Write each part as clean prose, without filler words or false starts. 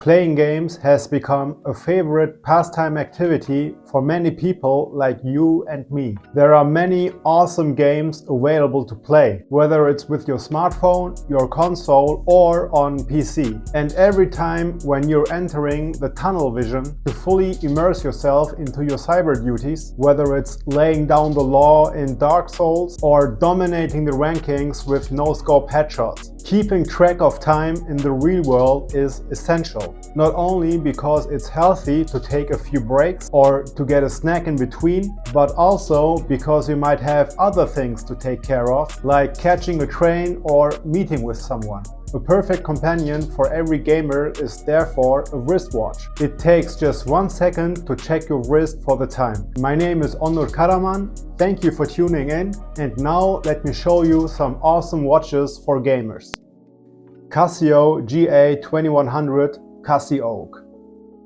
Playing games has become a favorite pastime activity for many people like you and me. There are many awesome games available to play, whether it's with your smartphone, your console, or on PC. And every time when you're entering the tunnel vision to fully immerse yourself into your cyber duties, whether it's laying down the law in Dark Souls or dominating the rankings with no-scope headshots, keeping track of time in the real world is essential. Not only because it's healthy to take a few breaks or to get a snack in between, but also because you might have other things to take care of, like catching a train or meeting with someone. A perfect companion for every gamer is therefore a wristwatch. It takes just 1 second to check your wrist for the time. My name is Onur Karaman. Thank you for tuning in, and now let me show you some awesome watches for gamers. Casio GA2100 CasiOak.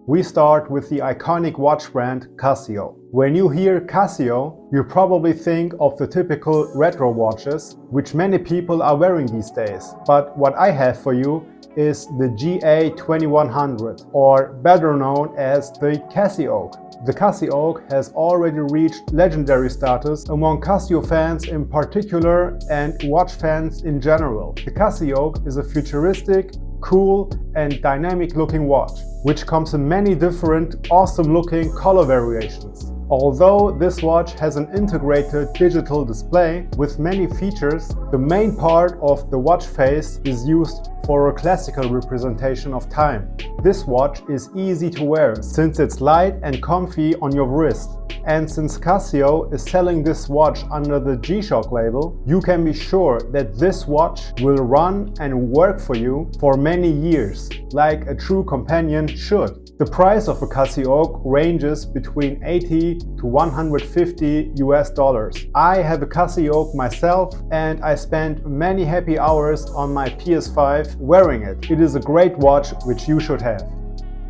We start with the iconic watch brand Casio. When you hear Casio, you probably think of the typical retro watches, which many people are wearing these days. But what I have for you is the GA2100, or better known as the CasiOak. The CasiOak has already reached legendary status among Casio fans in particular and watch fans in general. The CasiOak is a futuristic, cool and dynamic looking watch, which comes in many different awesome looking color variations. Although this watch has an integrated digital display with many features, the main part of the watch face is used for a classical representation of time. This watch is easy to wear since it's light and comfy on your wrist. And since Casio is selling this watch under the G-Shock label, you can be sure that this watch will run and work for you for many years, like a true companion should. The price of a CasiOak ranges between $80 to $150 US. I have a CasiOak myself and I spent many happy hours on my PS5 wearing it. It is a great watch which you should have.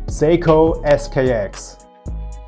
Seiko SKX.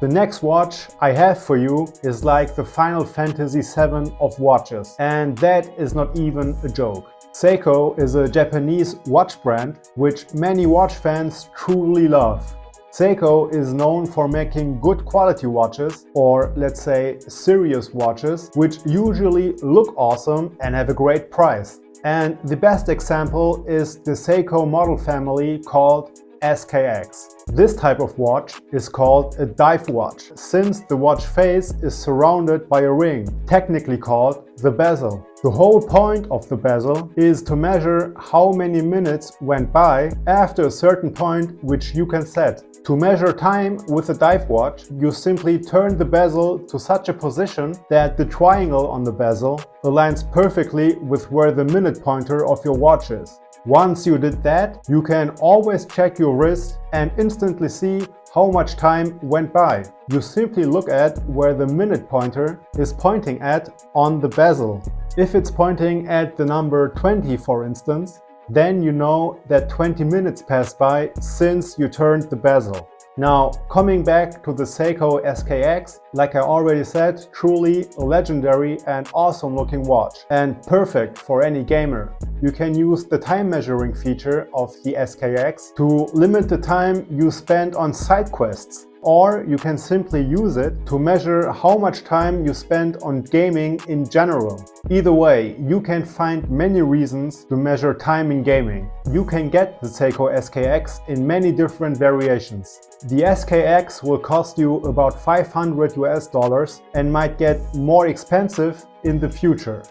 The next watch I have for you is like the Final Fantasy VII of watches, and that is not even a joke. Seiko is a Japanese watch brand which many watch fans truly love. Seiko is known for making good quality watches, or let's say serious watches, which usually look awesome and have a great price. And the best example is the Seiko model family called SKX. This type of watch is called a dive watch, since the watch face is surrounded by a ring, technically called the bezel. The whole point of the bezel is to measure how many minutes went by after a certain point which you can set. To measure time with a dive watch, you simply turn the bezel to such a position that the triangle on the bezel aligns perfectly with where the minute pointer of your watch is. Once you did that, you can always check your wrist and instantly see how much time went by. You simply look at where the minute pointer is pointing at on the bezel. If it's pointing at the number 20, for instance, then you know that 20 minutes passed by since you turned the bezel. Now, coming back to the Seiko SKX, like I already said, truly a legendary and awesome looking watch, and perfect for any gamer. You can use the time measuring feature of the SKX to limit the time you spend on side quests, or you can simply use it to measure how much time you spend on gaming in general. Either way, you can find many reasons to measure time in gaming. You can get the Seiko SKX in many different variations. The SKX will cost you about $500 US and might get more expensive in the future.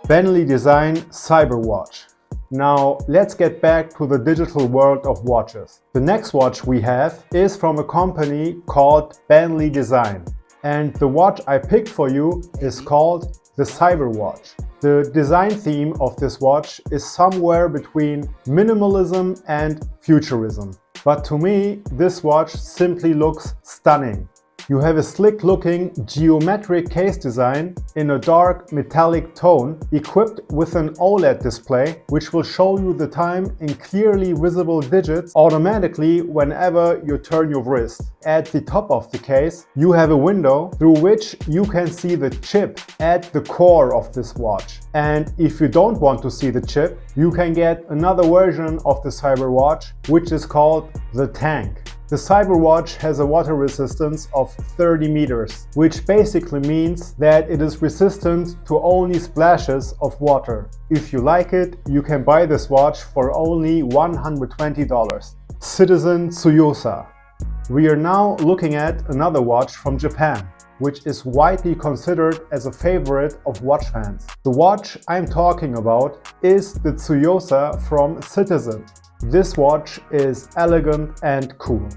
Bentley design Cyberwatch. Now let's get back to the digital world of watches. The next watch we have is from a company called Bentley Design, and the watch I picked for you is called the Cyberwatch. The design theme of this watch is somewhere between minimalism and futurism. But to me, this watch simply looks stunning. You have a slick-looking geometric case design in a dark metallic tone, equipped with an OLED display which will show you the time in clearly visible digits automatically whenever you turn your wrist. At the top of the case, you have a window through which you can see the chip at the core of this watch. And if you don't want to see the chip, you can get another version of the Cyberwatch, which is called the Tank. The Cyberwatch has a water resistance of 30 meters, which basically means that it is resistant to only splashes of water. If you like it, you can buy this watch for only $120. Citizen Tsuyosa. We are now looking at another watch from Japan, which is widely considered as a favorite of watch fans. The watch I'm talking about is the Tsuyosa from Citizen. This watch is elegant and cool.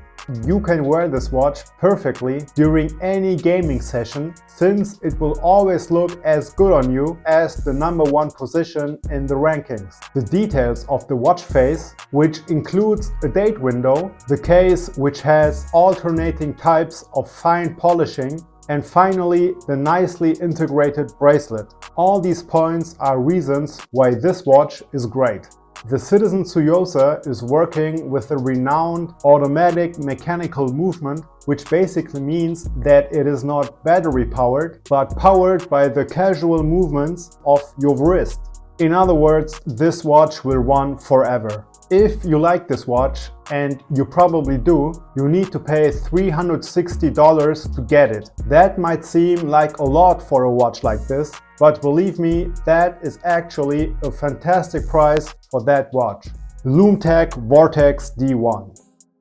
You can wear this watch perfectly during any gaming session, since it will always look as good on you as the #1 position in the rankings. The details of the watch face, which includes a date window, the case which has alternating types of fine polishing, and finally the nicely integrated bracelet. All these points are reasons why this watch is great. The Citizen Tsuyosa is working with a renowned automatic mechanical movement, which basically means that it is not battery powered, but powered by the casual movements of your wrist. In other words, this watch will run forever. If you like this watch, and you probably do, you need to pay $360 to get it. That might seem like a lot for a watch like this, but believe me, that is actually a fantastic price for that watch. Lum-Tec Vortex D1.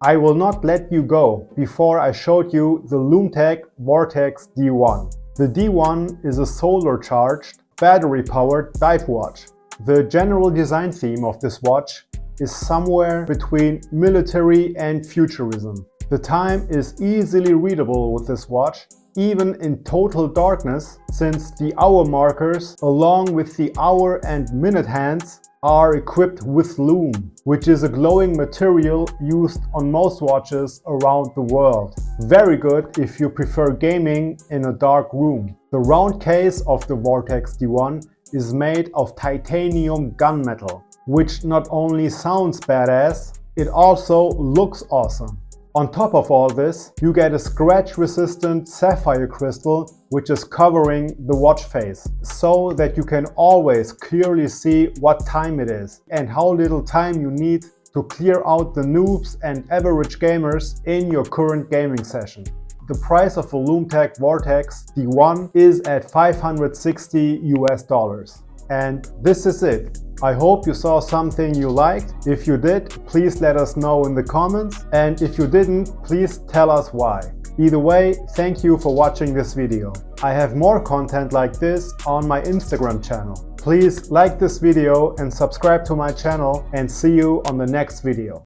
I will not let you go before I showed you the Lum-Tec Vortex D1. The D1 is a solar-charged, battery-powered dive watch. The general design theme of this watch is somewhere between military and futurism. The time is easily readable with this watch, even in total darkness, since the hour markers along with the hour and minute hands are equipped with Lume, which is a glowing material used on most watches around the world. Very good if you prefer gaming in a dark room. The round case of the Vortex D1 is made of titanium gunmetal, which not only sounds badass, it also looks awesome. On top of all this, you get a scratch-resistant sapphire crystal which is covering the watch face, so that you can always clearly see what time it is and how little time you need to clear out the noobs and average gamers in your current gaming session. The price of a Lum-Tec Vortex D1 is at $560 US. And this is it. I hope you saw something you liked. If you did, please let us know in the comments. And if you didn't, please tell us why. Either way, thank you for watching this video. I have more content like this on my Instagram channel. Please like this video and subscribe to my channel, and see you on the next video.